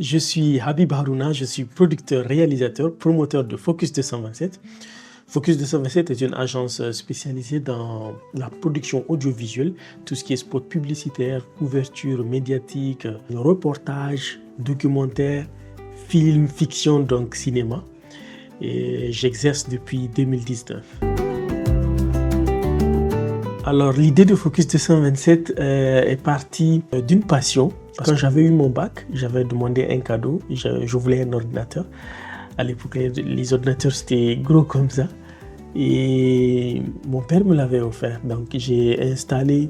Je suis Habib Harouna, je suis producteur, réalisateur, promoteur de Focus 227. Focus 227 est une agence spécialisée dans la production audiovisuelle, tout ce qui est spot publicitaire, couverture médiatique, reportage, documentaire, film, fiction, donc cinéma. Et j'exerce depuis 2019. Alors l'idée de Focus 227 est partie d'une passion. Quand j'avais eu mon bac, j'avais demandé un cadeau, je voulais un ordinateur. À l'époque, les ordinateurs c'était gros comme ça. Et mon père me l'avait offert. Donc j'ai installé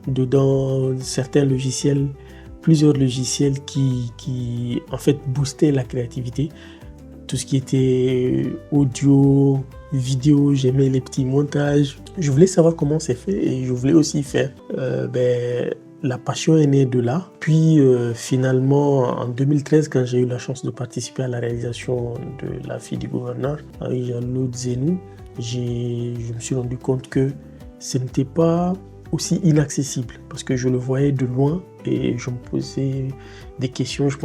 dedans certains logiciels, plusieurs logiciels qui en fait boostaient la créativité. Tout ce qui était audio, vidéo, j'aimais les petits montages. Je voulais savoir comment c'est fait et je voulais aussi faire. La passion est née de là. Puis finalement, en 2013, quand j'ai eu la chance de participer à la réalisation de La fille du gouverneur avec Jean-Claude Zenou, je me suis rendu compte que ce n'était pas aussi inaccessible parce que je le voyais de loin et je me posais des questions. Je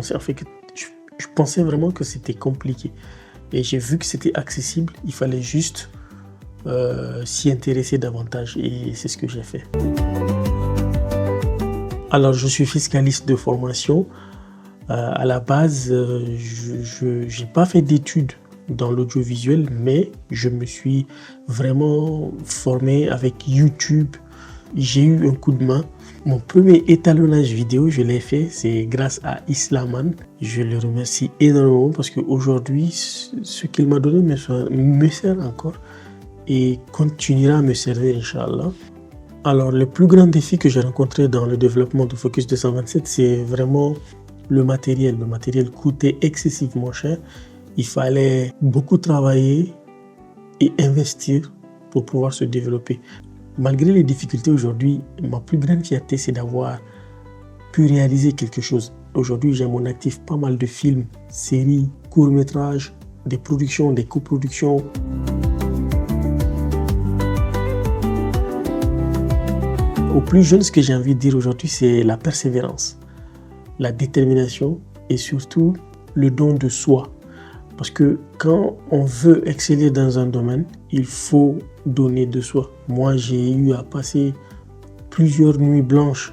pensais vraiment que c'était compliqué. Et j'ai vu que c'était accessible, il fallait juste s'y intéresser davantage et c'est ce que j'ai fait. Alors je suis fiscaliste de formation. À la base, je n'ai pas fait d'études dans l'audiovisuel, mais je me suis vraiment formé avec YouTube. J'ai eu un coup de main. Mon premier étalonnage vidéo, je l'ai fait, c'est grâce à Islaman. Je le remercie énormément parce qu'aujourd'hui, ce qu'il m'a donné me sert encore et continuera à me servir, Inch'Allah. Alors, le plus grand défi que j'ai rencontré dans le développement de Focus 227, c'est vraiment le matériel. Le matériel coûtait excessivement cher. Il fallait beaucoup travailler et investir pour pouvoir se développer. Malgré les difficultés aujourd'hui, ma plus grande fierté, c'est d'avoir pu réaliser quelque chose. Aujourd'hui, j'ai à mon actif pas mal de films, séries, courts-métrages, des productions, des coproductions. Aux plus jeunes, ce que j'ai envie de dire aujourd'hui, c'est la persévérance, la détermination et surtout le don de soi. Parce que quand on veut exceller dans un domaine, il faut donner de soi. Moi, j'ai eu à passer plusieurs nuits blanches,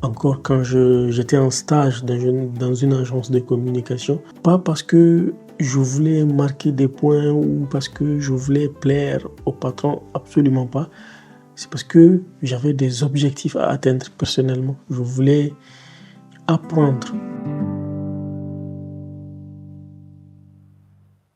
encore quand j'étais en stage dans une agence de communication. Pas parce que je voulais marquer des points ou parce que je voulais plaire au patron, absolument pas. C'est parce que j'avais des objectifs à atteindre personnellement. Je voulais apprendre